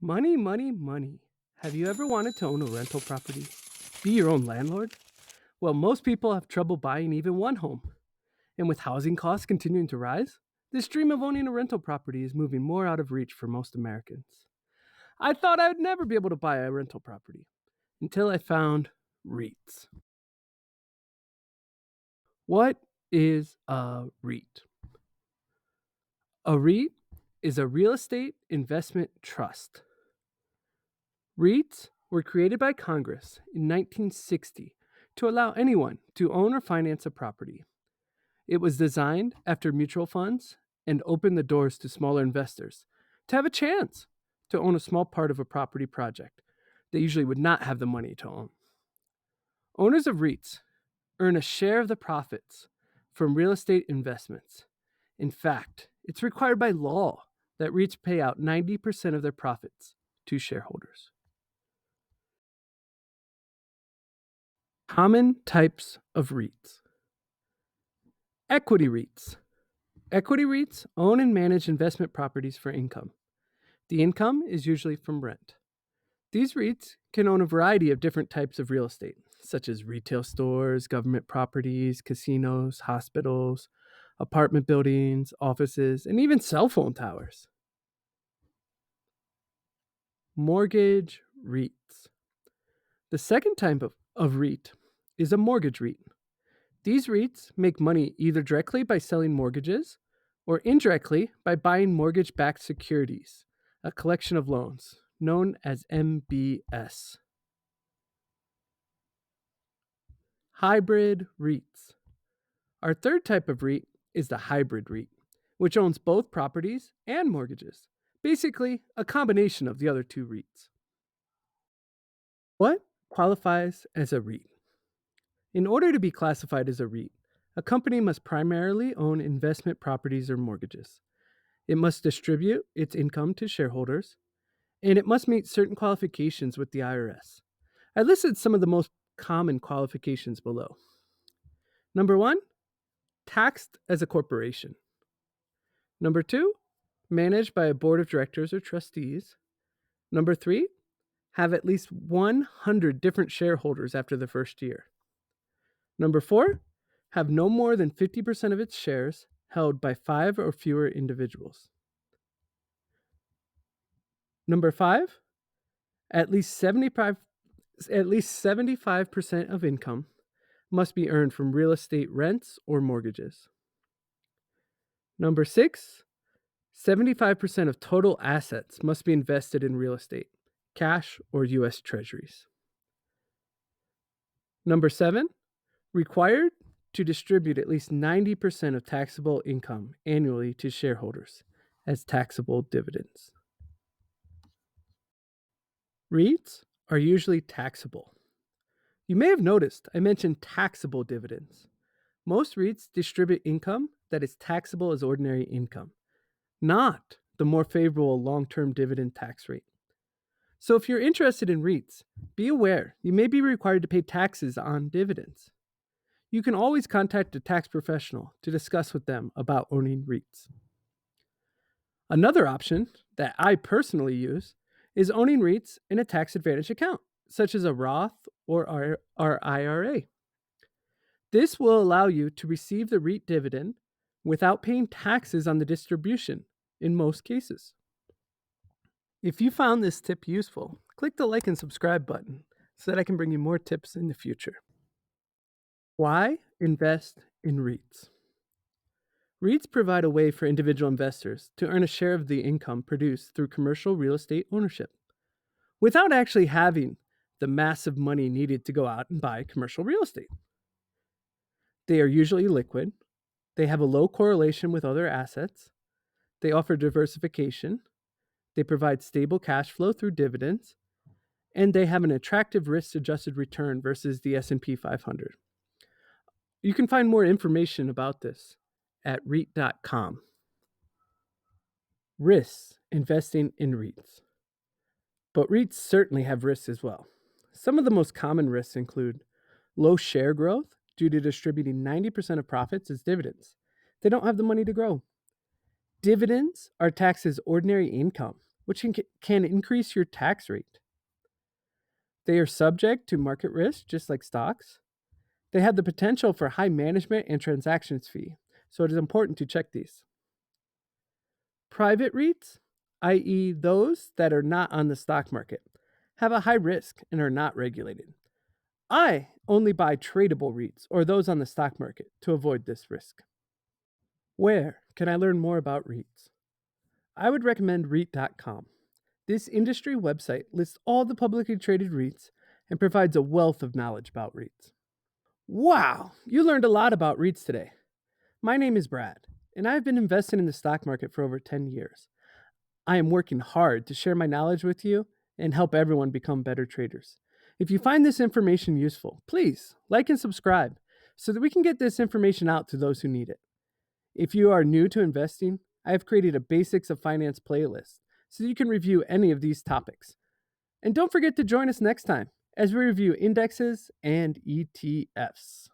Money, money, money. Have you ever wanted to own a rental property? Be your own landlord? Well, most people have trouble buying even one home. And with housing costs continuing to rise, this dream of owning a rental property is moving more out of reach for most Americans. I thought I would never be able to buy a rental property until I found REITs. What is a REIT? A REIT is a real estate investment trust. REITs were created by Congress in 1960 to allow anyone to own or finance a property. It was designed after mutual funds and opened the doors to smaller investors to have a chance to own a small part of a property project they usually would not have the money to own. Owners of REITs earn a share of the profits from real estate investments. In fact, it's required by law that REITs pay out 90% of their profits to shareholders. Common types of REITs. Equity REITs. Equity REITs own and manage investment properties for income. The income is usually from rent. These REITs can own a variety of different types of real estate, such as retail stores, government properties, casinos, hospitals, apartment buildings, offices, and even cell phone towers. Mortgage REITs. The second type of REIT is a mortgage REIT. These REITs make money either directly by selling mortgages or indirectly by buying mortgage backed securities, a collection of loans known as MBS. Hybrid REITs. Our third type of REIT is the hybrid REIT, which owns both properties and mortgages, basically, a combination of the other two REITs. What qualifies as a REIT? In order to be classified as a REIT, a company must primarily own investment properties or mortgages. It must distribute its income to shareholders, and it must meet certain qualifications with the IRS. I listed some of the most common qualifications below. Number one, taxed as a corporation. Number two, managed by a board of directors or trustees. Number three, have at least 100 different shareholders after the first year. Number four, have no more than 50% of its shares held by 5 or fewer individuals. Number five, at least 75% of income must be earned from real estate rents or mortgages. Number six, 75% of total assets must be invested in real estate, cash or U.S. Treasuries. Number seven, required to distribute at least 90% of taxable income annually to shareholders as taxable dividends. REITs are usually taxable. You may have noticed I mentioned taxable dividends. Most REITs distribute income that is taxable as ordinary income, not the more favorable long-term dividend tax rate. So if you're interested in REITs, be aware you may be required to pay taxes on dividends. You can always contact a tax professional to discuss with them about owning REITs. Another option that I personally use is owning REITs in a tax advantage account, such as a Roth or our IRA. This will allow you to receive the REIT dividend without paying taxes on the distribution in most cases. If you found this tip useful, click the like and subscribe button so that I can bring you more tips in the future. Why invest in REITs? REITs provide a way for individual investors to earn a share of the income produced through commercial real estate ownership without actually having the massive money needed to go out and buy commercial real estate. They are usually liquid, they have a low correlation with other assets, they offer diversification, they provide stable cash flow through dividends, and they have an attractive risk-adjusted return versus the S&P 500. You can find more information about this at REIT.com. Risks investing in REITs. But REITs certainly have risks as well. Some of the most common risks include low share growth due to distributing 90% of profits as dividends. They don't have the money to grow. Dividends are taxed as ordinary income, which can increase your tax rate. They are subject to market risk, just like stocks. They have the potential for high management and transactions fee, so it is important to check these. Private REITs, i.e., those that are not on the stock market, have a high risk and are not regulated. I only buy tradable REITs or those on the stock market to avoid this risk. Where can I learn more about REITs? I would recommend REIT.com. This industry website lists all the publicly traded REITs and provides a wealth of knowledge about REITs. Wow, you learned a lot about REITs today. My name is Brad, and I've been investing in the stock market for over 10 years. I am working hard to share my knowledge with you and help everyone become better traders. If you find this information useful, please like and subscribe so that we can get this information out to those who need it. If you are new to investing, I have created a Basics of Finance playlist so that you can review any of these topics. And don't forget to join us next time as we review indexes and ETFs.